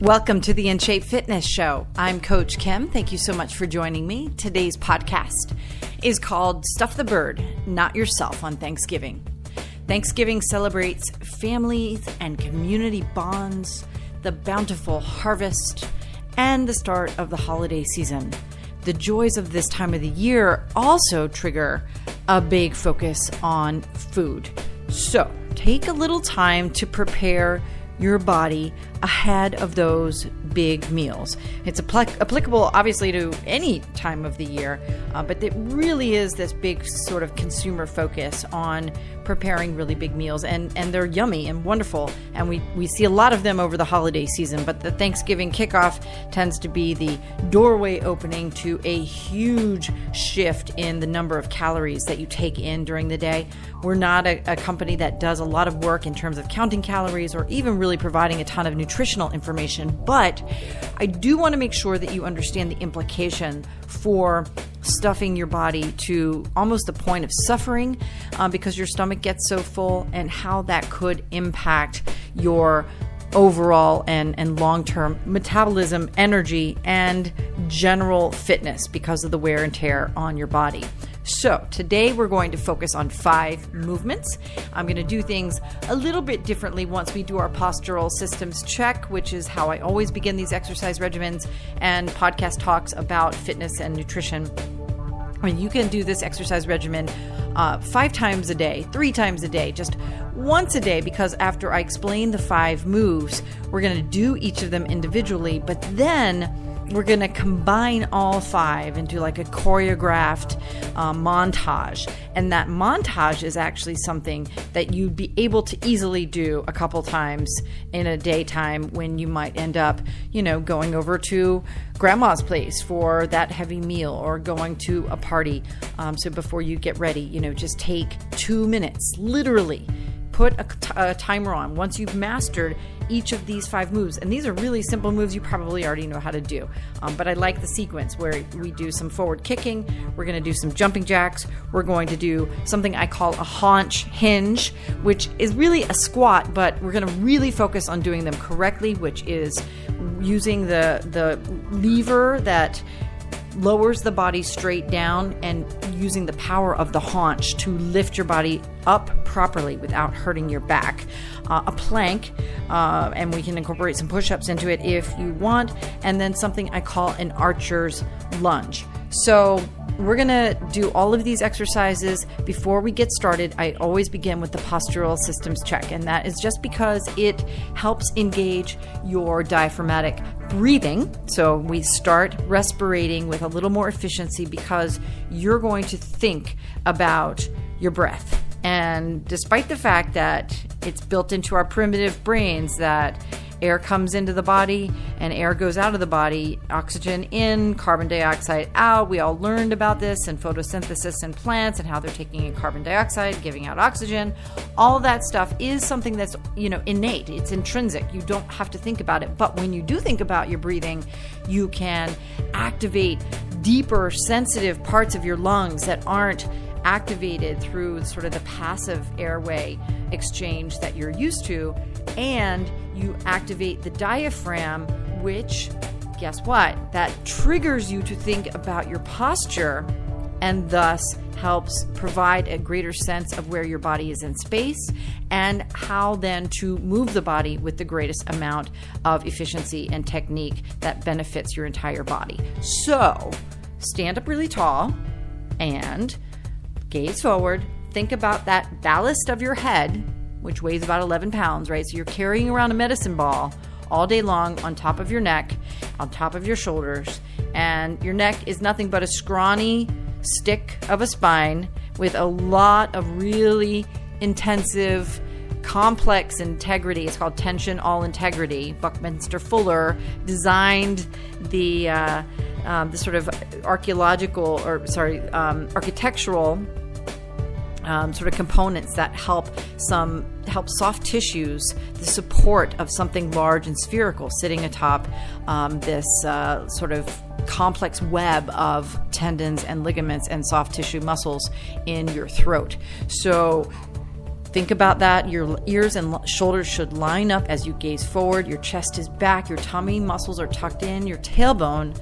Welcome to the In Shape Fitness Show. I'm Coach Kim. Thank you so much for joining me. Today's podcast is called Stuff the Bird, Not Yourself on Thanksgiving. Thanksgiving celebrates families and community bonds, the bountiful harvest, and the start of the holiday season. The joys of this time of the year also trigger a big focus on food. So take a little time to prepare your body ahead of those big meals. It's applicable obviously to any time of the year, but it really is this big sort of consumer focus on preparing really big meals, and they're yummy and wonderful, and we see a lot of them over the holiday season, but the Thanksgiving kickoff tends to be the doorway opening to a huge shift in the number of calories that you take in during the day. We're not a company that does a lot of work in terms of counting calories or even really providing a ton of nutritional information, but I do want to make sure that you understand the implication for stuffing your body to almost the point of suffering because your stomach gets so full, and how that could impact your overall and long-term metabolism, energy, and general fitness because of the wear and tear on your body. So today we're going to focus on 5 movements. I'm going to do things a little bit differently once we do our postural systems check, which is how I always begin these exercise regimens and podcast talks about fitness and nutrition. And you can do this exercise regimen 5 times a day, 3 times a day, just once a day, because after I explain the 5 moves, we're going to do each of them individually, but then we're going to combine all 5 into like a choreographed montage. And that montage is actually something that you'd be able to easily do a couple times in a daytime when you might end up, going over to grandma's place for that heavy meal or going to a party. So before you get ready, just take 2 minutes, literally. Put a timer on once you've mastered each of these 5 moves. And these are really simple moves you probably already know how to do. But I like the sequence where we do some forward kicking. We're going to do some jumping jacks. We're going to do something I call a haunch hinge, which is really a squat, but we're going to really focus on doing them correctly, which is using the lever that lowers the body straight down and using the power of the haunch to lift your body up properly without hurting your back. A plank, and we can incorporate some push-ups into it if you want, and then something I call an archer's lunge. So we're going to do all of these exercises. Before we get started, I always begin with the postural systems check, and that is just because it helps engage your diaphragmatic breathing. So we start respirating with a little more efficiency because you're going to think about your breath. And despite the fact that it's built into our primitive brains that air comes into the body and air goes out of the body, oxygen in, carbon dioxide out. We all learned about this in photosynthesis in plants and how they're taking in carbon dioxide, giving out oxygen. All of that stuff is something that's, innate. It's intrinsic. You don't have to think about it. But when you do think about your breathing, you can activate deeper, sensitive parts of your lungs that aren't activated through sort of the passive airway exchange that you're used to, and you activate the diaphragm, which, guess what? That triggers you to think about your posture and thus helps provide a greater sense of where your body is in space and how then to move the body with the greatest amount of efficiency and technique that benefits your entire body. So stand up really tall and gaze forward. Think about that ballast of your head, which weighs about 11 pounds, right? So you're carrying around a medicine ball all day long on top of your neck, on top of your shoulders, and your neck is nothing but a scrawny stick of a spine with a lot of really intensive, complex integrity. It's called tension all integrity. Buckminster Fuller designed the sort of architectural sort of components that help soft tissues, the support of something large and spherical sitting atop this sort of complex web of tendons and ligaments and soft tissue muscles in your throat. So think about that. Your ears and shoulders should line up as you gaze forward. Your chest is back. Your tummy muscles are tucked in. Your tailbone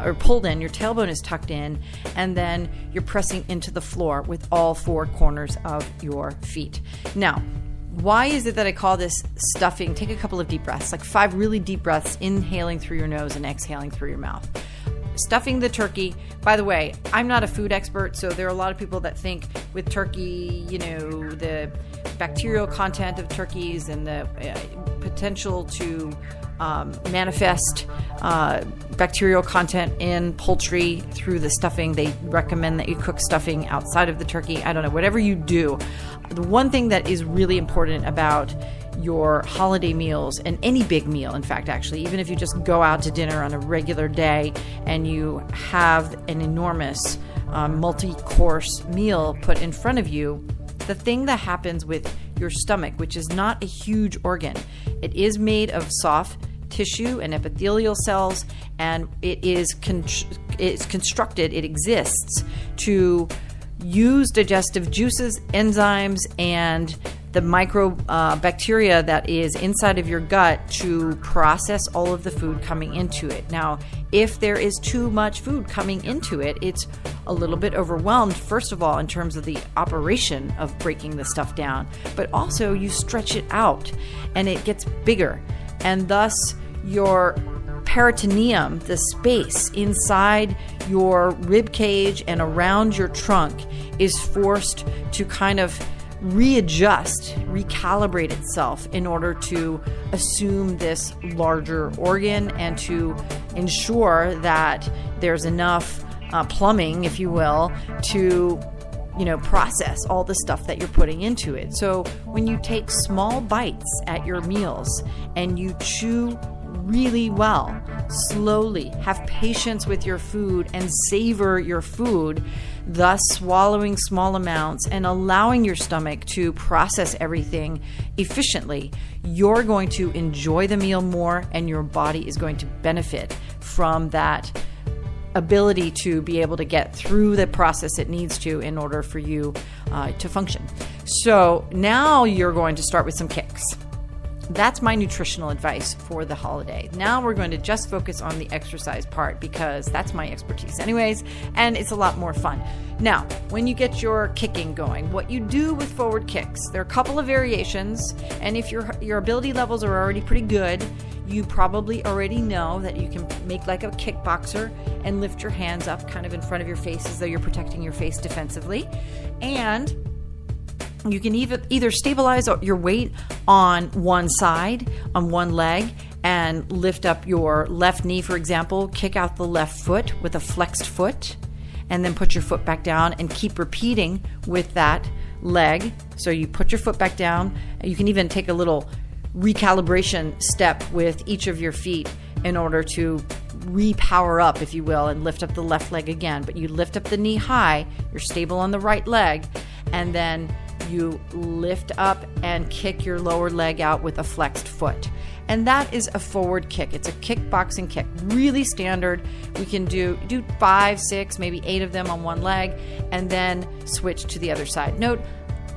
or pulled in. Your tailbone is tucked in. And then you're pressing into the floor with all four corners of your feet. Now, why is it that I call this stuffing? Take a couple of deep breaths, like 5 really deep breaths, inhaling through your nose and exhaling through your mouth. Stuffing the turkey. By the way, I'm not a food expert, so there are a lot of people that think with turkey, the bacterial content of turkeys and the potential to manifest bacterial content in poultry through the stuffing. They recommend that you cook stuffing outside of the turkey. I don't know, whatever you do. The one thing that is really important about your holiday meals, and any big meal, in fact, actually, even if you just go out to dinner on a regular day and you have an enormous multi-course meal put in front of you, the thing that happens with your stomach, which is not a huge organ, it is made of soft tissue and epithelial cells, and it's constructed, it exists to use digestive juices, enzymes, and the microbacteria that is inside of your gut to process all of the food coming into it. Now, if there is too much food coming into it, it's a little bit overwhelmed, first of all, in terms of the operation of breaking the stuff down, but also you stretch it out and it gets bigger. And thus, your peritoneum, the space inside your rib cage and around your trunk, is forced to kind of readjust, recalibrate itself in order to assume this larger organ and to ensure that there's enough plumbing, if you will, to process all the stuff that you're putting into it. So when you take small bites at your meals and you chew really well, slowly, have patience with your food and savor your food, thus swallowing small amounts and allowing your stomach to process everything efficiently, you're going to enjoy the meal more, and your body is going to benefit from that ability to be able to get through the process it needs to in order for you to function. So now you're going to start with some kicks. That's my nutritional advice for the holiday. Now we're going to just focus on the exercise part because that's my expertise anyways, and it's a lot more fun. Now, when you get your kicking going, what you do with forward kicks, there are a couple of variations, and if your ability levels are already pretty good, you probably already know that you can make like a kickboxer and lift your hands up kind of in front of your face as though you're protecting your face defensively. And you can either stabilize your weight on one side, on one leg, and lift up your left knee, for example, kick out the left foot with a flexed foot, and then put your foot back down and keep repeating with that leg. So you put your foot back down. You can even take a little recalibration step with each of your feet in order to re-power up, if you will, and lift up the left leg again. But you lift up the knee high, you're stable on the right leg, and then you lift up and kick your lower leg out with a flexed foot. And that is a forward kick. It's a kickboxing kick, really standard. We can do 5, 6, maybe 8 of them on one leg, and then switch to the other side. Note,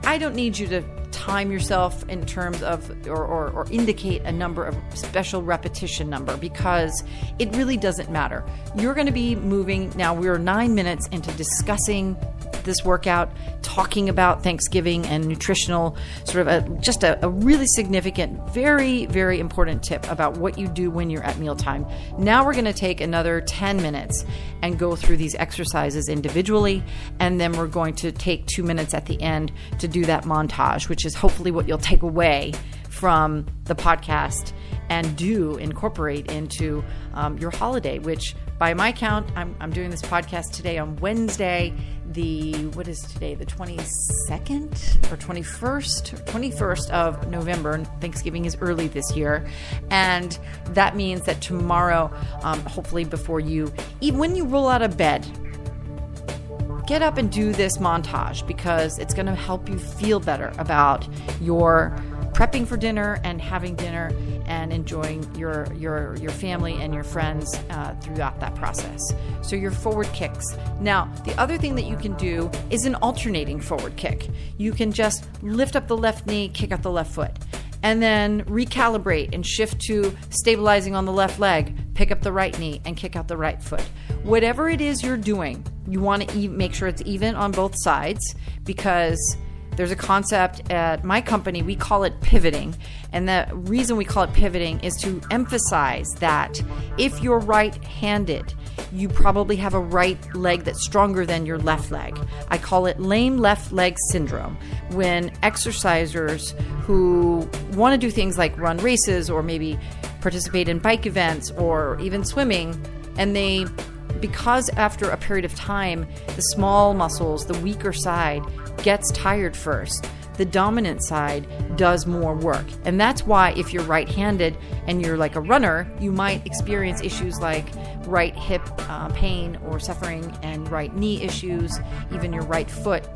I don't need you to time yourself in terms of or indicate a number of special repetition number, because it really doesn't matter. You're going to be moving. Now we're 9 minutes into discussing this workout, talking about Thanksgiving and nutritional sort of just a really significant, very, very important tip about what you do when you're at mealtime. Now we're going to take another 10 minutes and go through these exercises individually, and then we're going to take 2 minutes at the end to do that montage, which is hopefully what you'll take away from the podcast and do incorporate into your holiday, which by my count, I'm doing this podcast today on Wednesday, what is today, the 22nd or 21st of November. Thanksgiving is early this year. And that means that tomorrow, hopefully before even when you roll out of bed, get up and do this montage because it's going to help you feel better about your prepping for dinner and having dinner and enjoying your family and your friends throughout that process. So your forward kicks. Now, the other thing that you can do is an alternating forward kick. You can just lift up the left knee, kick out the left foot, and then recalibrate and shift to stabilizing on the left leg, pick up the right knee and kick out the right foot. Whatever it is you're doing, you want to make sure it's even on both sides, because there's a concept at my company, we call it pivoting. And the reason we call it pivoting is to emphasize that if you're right-handed, you probably have a right leg that's stronger than your left leg. I call it lame left leg syndrome. When exercisers who want to do things like run races or maybe participate in bike events or even swimming, and because after a period of time, the small muscles, the weaker side, gets tired first, the dominant side does more work. And that's why if you're right-handed and you're like a runner, you might experience issues like right hip pain or suffering and right knee issues. Even your right foot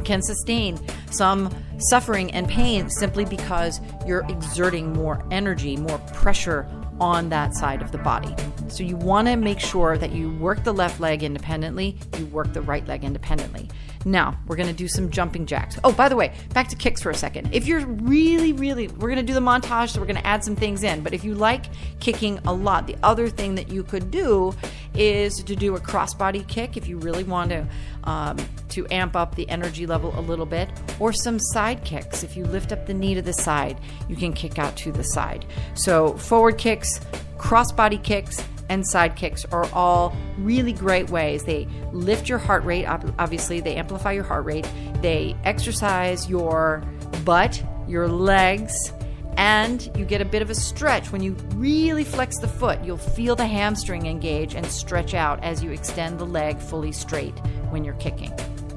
can sustain some suffering and pain simply because you're exerting more energy, more pressure on that side of the body. So you want to make sure that you work the left leg independently, you work the right leg independently. Now, we're going to do some jumping jacks. Oh, by the way, back to kicks for a second. If you're really, we're going to do the montage, so we're going to add some things in. But if you like kicking a lot, the other thing that you could do is to do a crossbody kick if you really want to amp up the energy level a little bit, or some side kicks. If you lift up the knee to the side, you can kick out to the side. So forward kicks, crossbody kicks, and side kicks are all really great ways. They lift your heart rate, obviously, they amplify your heart rate, they exercise your butt, your legs, and you get a bit of a stretch. When you really flex the foot, you'll feel the hamstring engage and stretch out as you extend the leg fully straight when you're kicking.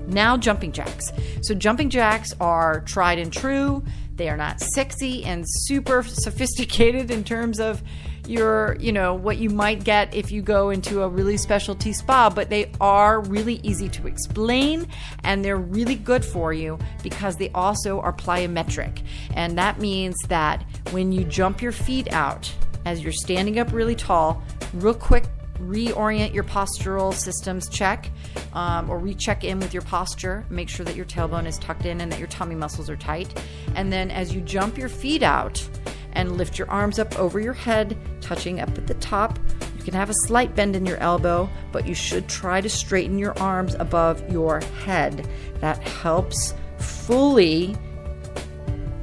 Now, jumping jacks. So jumping jacks are tried and true. They are not sexy and super sophisticated in terms of what you might get if you go into a really specialty spa, but they are really easy to explain and they're really good for you because they also are plyometric. And that means that when you jump your feet out as you're standing up really tall, real quick, reorient your postural systems, check or recheck in with your posture. Make sure that your tailbone is tucked in and that your tummy muscles are tight. And then as you jump your feet out and lift your arms up over your head, touching up at the top, you can have a slight bend in your elbow, but you should try to straighten your arms above your head. That helps fully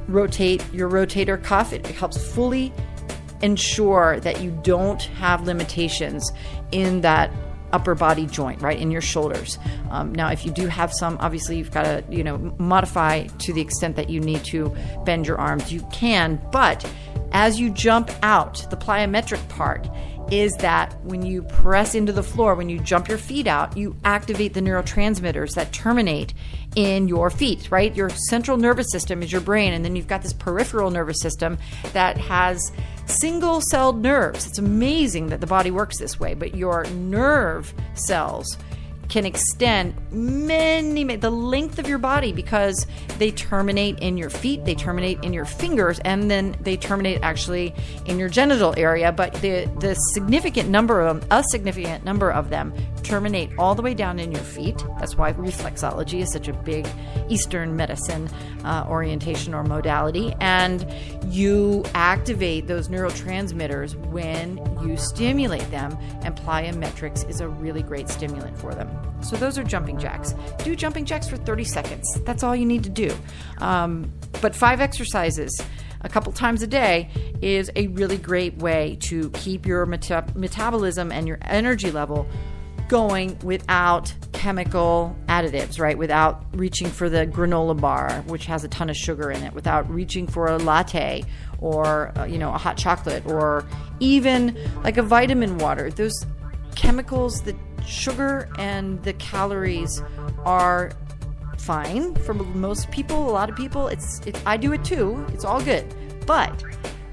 rotate your rotator cuff. It helps fully ensure that you don't have limitations in that upper body joint, right, in your shoulders. Now, if you do have some, obviously you've got to, modify to the extent that you need to bend your arms. You can, but as you jump out, the plyometric part is that when you press into the floor, when you jump your feet out, you activate the neurotransmitters that terminate in your feet, right? Your central nervous system is your brain, and then you've got this peripheral nervous system that has single-celled nerves. It's amazing that the body works this way, but your nerve cells can extend the length of your body because they terminate in your feet, they terminate in your fingers, and then they terminate actually in your genital area. But a significant number of them terminate all the way down in your feet. That's why reflexology is such a big Eastern medicine orientation or modality. And you activate those neurotransmitters when you stimulate them, and plyometrics is a really great stimulant for them. So those are jumping jacks. Do jumping jacks for 30 seconds. That's all you need to do. But 5 exercises a couple times a day is a really great way to keep your metabolism and your energy level going without chemical additives, right? Without reaching for the granola bar, which has a ton of sugar in it, without reaching for a latte or, a hot chocolate, or even like a vitamin water. Those chemicals, the sugar and the calories are fine for most people, a lot of people. I do it too. It's all good. But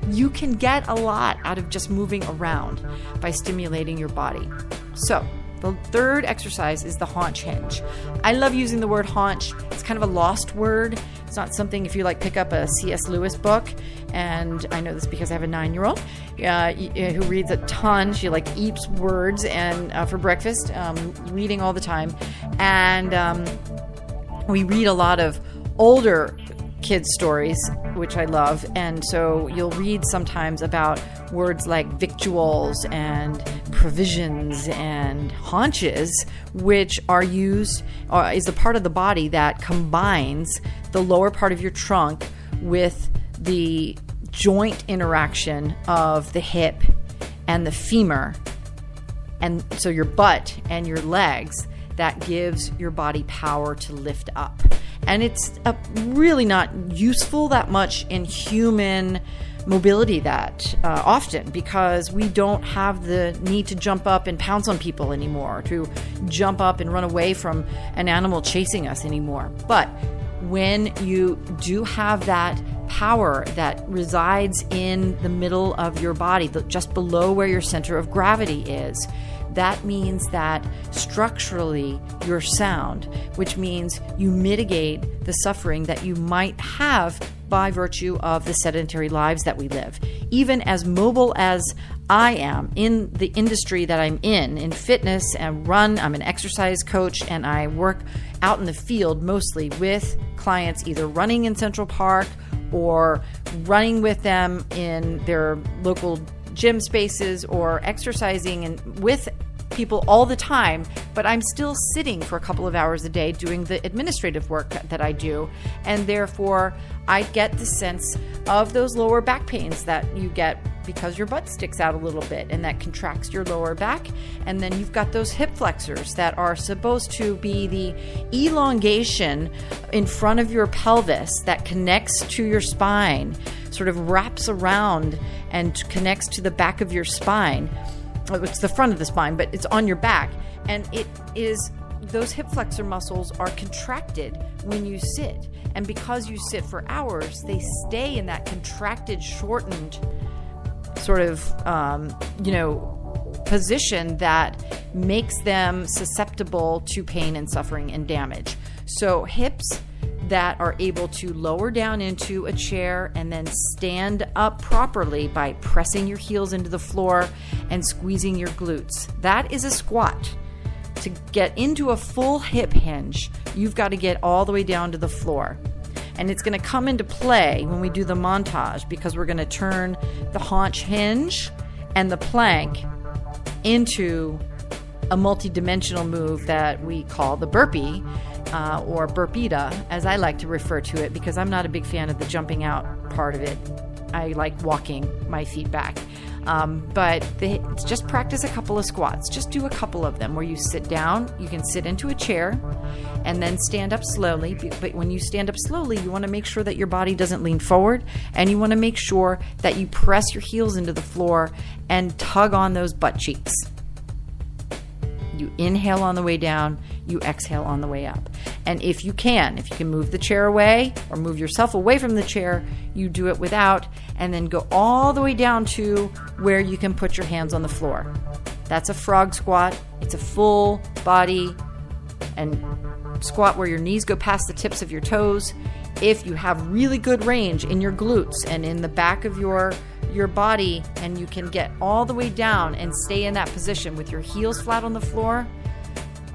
you can get a lot out of just moving around by stimulating your body. So The third exercise is the haunch hinge. I love using the word haunch. It's kind of a lost word. It's not something, if you pick up a C.S. Lewis book, and I know this because I have a 9-year-old who reads a ton. She eats words and for breakfast, reading all the time. And we read a lot of older kids' stories, which I love. And so you'll read sometimes about words like victuals and provisions and haunches, which are used, is a part of the body that combines the lower part of your trunk with the joint interaction of the hip and the femur. And so your butt and your legs, that gives your body power to lift up. And it's really not useful that much in human mobility that often, because we don't have the need to jump up and pounce on people anymore, to jump up and run away from an animal chasing us anymore. But when you do have that power that resides in the middle of your body, just below where your center of gravity is, that means that structurally you're sound, which means you mitigate the suffering that you might have by virtue of the sedentary lives that we live. Even as mobile as I am in the industry that I'm in fitness and run, I'm an exercise coach, and I work out in the field mostly with clients, either running in Central Park or running with them in their local gym spaces or exercising and with people all the time, but I'm still sitting for a couple of hours a day doing the administrative work that I do. And therefore, I get the sense of those lower back pains that you get because your butt sticks out a little bit, and that contracts your lower back. And then you've got those hip flexors that are supposed to be the elongation in front of your pelvis that connects to your spine, sort of wraps around and connects to the back of your spine. It's the front of the spine, but it's on your back. And it is, those hip flexor muscles are contracted when you sit. And because you sit for hours, they stay in that contracted, shortened sort of, position that makes them susceptible to pain and suffering and damage. So hips that are able to lower down into a chair and then stand up properly by pressing your heels into the floor and squeezing your glutes. That is a squat. To get into a full hip hinge, you've got to get all the way down to the floor. And it's going to come into play when we do the montage, because we're going to turn the haunch hinge and the plank into a multi-dimensional move that we call the burpee, or burpita, as I like to refer to it, because I'm not a big fan of the jumping out part of it. I like walking my feet back. Just practice a couple of squats. Just do a couple of them where you sit down. You can sit into a chair and then stand up slowly. But when you stand up slowly, you want to make sure that your body doesn't lean forward, and you want to make sure that you press your heels into the floor and tug on those butt cheeks. You inhale on the way down, you exhale on the way up. And if you can move the chair away or move yourself away from the chair, you do it without, and then go all the way down to where you can put your hands on the floor. That's a frog squat. It's a full body and squat where your knees go past the tips of your toes. If you have really good range in your glutes and in the back of your body, and you can get all the way down and stay in that position with your heels flat on the floor,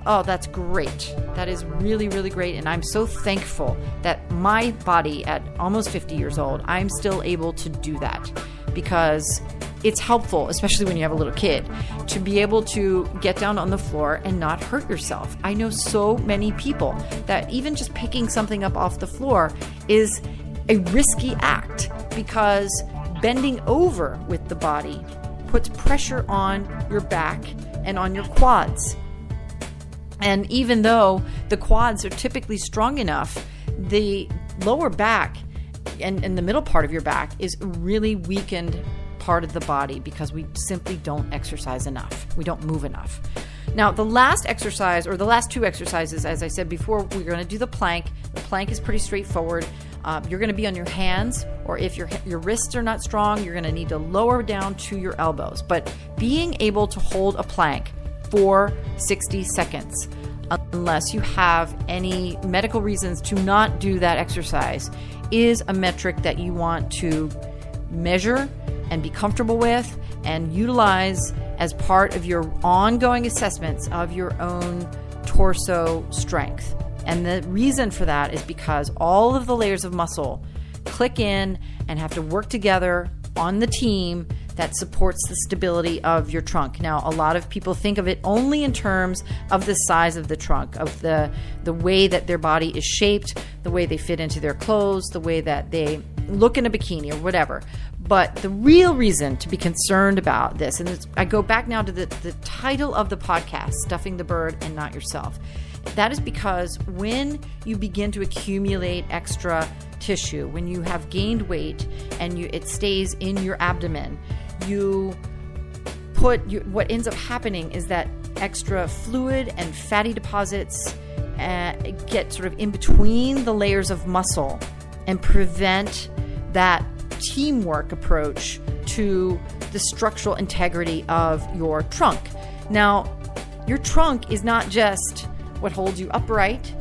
oh, that's great. That is really, really great. And I'm so thankful that my body at almost 50 years old, I'm still able to do that, because it's helpful, especially when you have a little kid, to be able to get down on the floor and not hurt yourself. I know so many people that even just picking something up off the floor is a risky act, because bending over with the body puts pressure on your back and on your quads. And even though the quads are typically strong enough, the lower back and the middle part of your back is a really weakened part of the body, because we simply don't exercise enough. We don't move enough. Now, the last exercise, or the last two exercises, as I said before, we're going to do the plank. The plank is pretty straightforward. You're going to be on your hands, or if your wrists are not strong, you're going to need to lower down to your elbows. But being able to hold a plank for 60 seconds. Unless you have any medical reasons to not do that exercise, is a metric that you want to measure and be comfortable with and utilize as part of your ongoing assessments of your own torso strength. And the reason for that is because all of the layers of muscle click in and have to work together on the team that supports the stability of your trunk. Now, a lot of people think of it only in terms of the size of the trunk, of the way that their body is shaped, the way they fit into their clothes, the way that they look in a bikini or whatever. But the real reason to be concerned about this, and I go back now to the title of the podcast, Stuffing the Bird and Not Yourself. That is because when you begin to accumulate extra tissue, when you have gained weight and it stays in your abdomen, what ends up happening is that extra fluid and fatty deposits get sort of in between the layers of muscle and prevent that teamwork approach to the structural integrity of your trunk. Now, your trunk is not just what holds you upright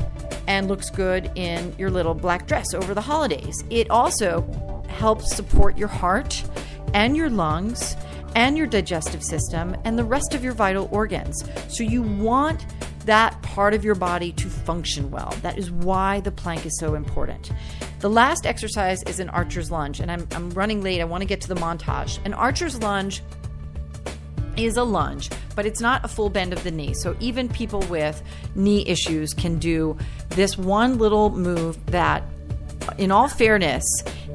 and looks good in your little black dress over the holidays. It also helps support your heart and your lungs and your digestive system and the rest of your vital organs. So you want that part of your body to function well. That is why the plank is so important. The last exercise is an archer's lunge, and I'm running late. I want to get to the montage. An archer's lunge is a lunge, but it's not a full bend of the knee. So even people with knee issues can do this one little move that, in all fairness,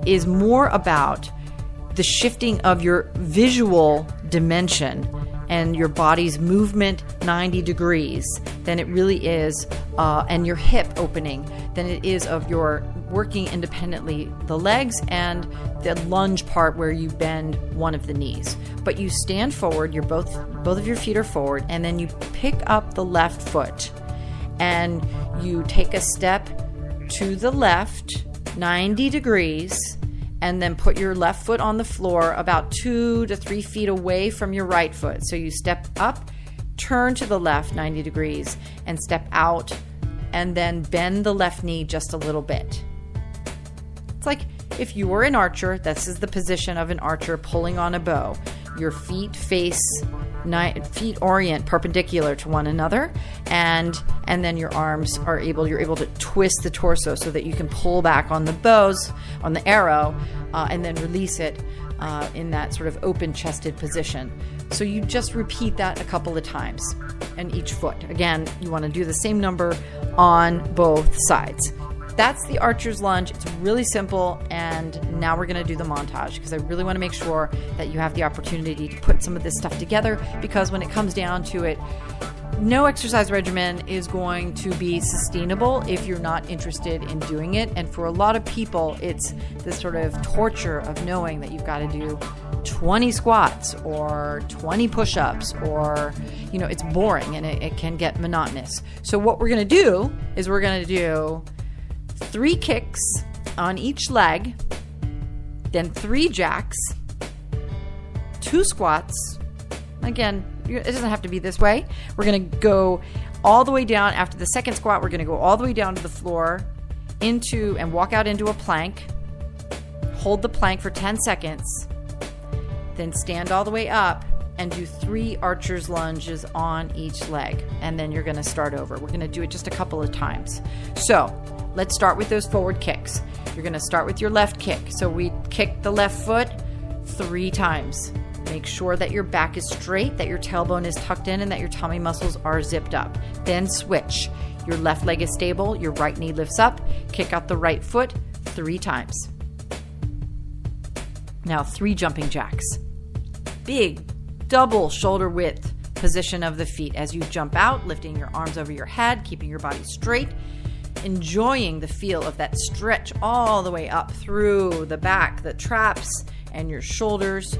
is more about the shifting of your visual dimension and your body's movement 90 degrees than it really is, and your hip opening than it is of your working independently the legs and the lunge part where you bend one of the knees. But you stand forward, both of your feet are forward, and then you pick up the left foot and you take a step to the left 90 degrees and then put your left foot on the floor about 2 to 3 feet away from your right foot. So you step up, turn to the left 90 degrees and step out, and then bend the left knee just a little bit. It's like if you were an archer, this is the position of an archer pulling on a bow. Your feet orient perpendicular to one another, and then your arms you're able to twist the torso so that you can pull back on the bows, on the arrow, and then release it in that sort of open-chested position. So you just repeat that a couple of times, and each foot. Again, you want to do the same number on both sides. That's the archer's lunge. It's really simple, and now we're going to do the montage because I really want to make sure that you have the opportunity to put some of this stuff together, because when it comes down to it, no exercise regimen is going to be sustainable if you're not interested in doing it. And for a lot of people, it's this sort of torture of knowing that you've got to do 20 squats or 20 push-ups, or, it's boring and it can get monotonous. So what we're going to do is we're going to do 3 kicks on each leg, then 3 jacks, 2 squats. Again, it doesn't have to be this way. We're going to go all the way down. After the second squat, we're going to go all the way down to the floor and walk out into a plank. Hold the plank for 10 seconds. Then stand all the way up and do 3 archer's lunges on each leg. And then you're going to start over. We're going to do it just a couple of times. So let's start with those forward kicks. You're going to start with your left kick. So we kick the left foot 3 times. Make sure that your back is straight, that your tailbone is tucked in, and that your tummy muscles are zipped up. Then switch. Your left leg is stable, your right knee lifts up. Kick out the right foot 3 times. Now 3 jumping jacks. Big double shoulder width position of the feet as you jump out, lifting your arms over your head, keeping your body straight, enjoying the feel of that stretch all the way up through the back, the traps, and your shoulders.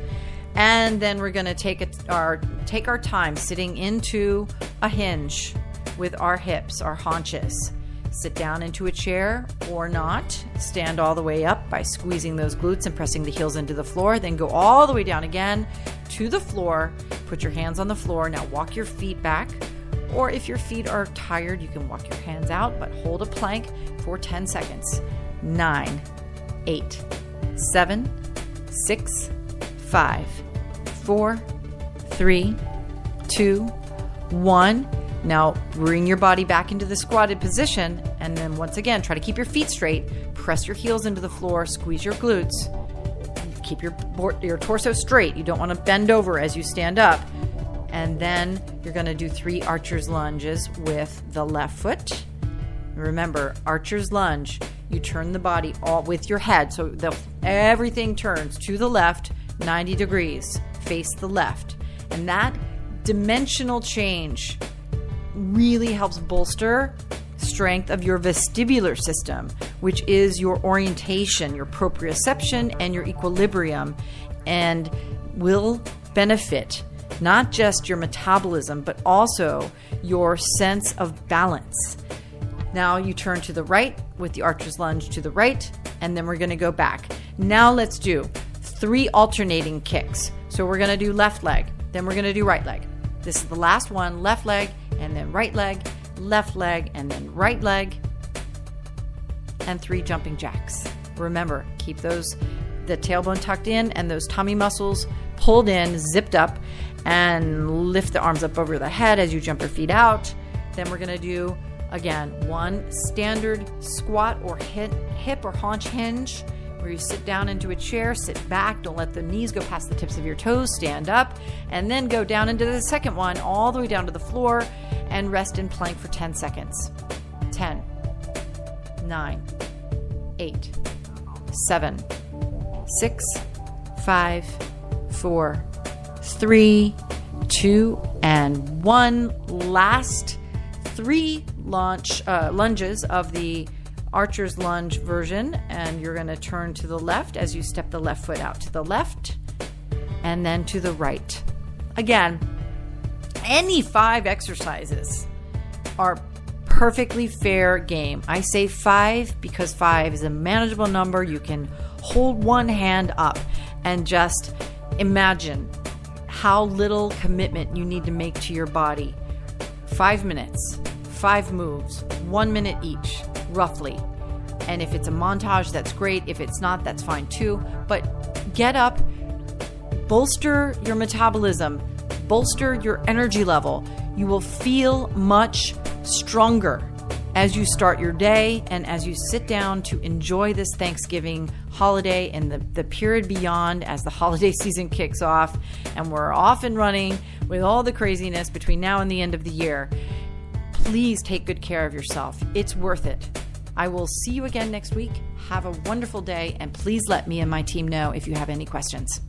And then we're going to take our time sitting into a hinge with our hips, our haunches, Sit down into a chair or not. Stand all the way up by squeezing those glutes and pressing the heels into the floor. Then go all the way down again to the floor. Put your hands on the floor. Now walk your feet back. Or if your feet are tired, you can walk your hands out, but hold a plank for 10 seconds. 9, 8, 7, 6, 5, 4, 3, 2, 1. Now bring your body back into the squatted position, and then once again, try to keep your feet straight. Press your heels into the floor, squeeze your glutes. Keep your torso straight. You don't want to bend over as you stand up. And then you're going to do 3 archer's lunges with the left foot. Remember, archer's lunge, you turn the body all with your head. So everything turns to the left, 90 degrees, face the left. And that dimensional change really helps bolster strength of your vestibular system, which is your orientation, your proprioception, and your equilibrium, and will benefit not just your metabolism, but also your sense of balance. Now you turn to the right with the archer's lunge to the right, and then we're going to go back. Now let's do 3 alternating kicks. So we're going to do left leg, then we're going to do right leg. This is the last one, left leg, and then right leg, left leg, and then right leg, and 3 jumping jacks. Remember, keep the tailbone tucked in and those tummy muscles pulled in, zipped up, and lift the arms up over the head as you jump your feet out. Then we're going to do, again, 1 standard squat or hip or haunch hinge, where you sit down into a chair, sit back, don't let the knees go past the tips of your toes, stand up, and then go down into the second one, all the way down to the floor, and rest in plank for 10 seconds. 10, 9, 8, 7, 6, 5, 4, 3, 2, and 1. Last 3 lunges of the archer's lunge version, and you're going to turn to the left as you step the left foot out to the left and then to the right. Again, any 5 exercises are perfectly fair game. I say 5 because 5 is a manageable number. You can hold one hand up and just imagine how little commitment you need to make to your body. 5 minutes, 5 moves, 1 minute each, roughly. And if it's a montage, that's great. If it's not, that's fine too. But get up, bolster your metabolism, bolster your energy level. You will feel much stronger as you start your day and as you sit down to enjoy this Thanksgiving holiday and the period beyond as the holiday season kicks off and we're off and running with all the craziness between now and the end of the year. Please take good care of yourself. It's worth it. I will see you again next week. Have a wonderful day, and please let me and my team know if you have any questions.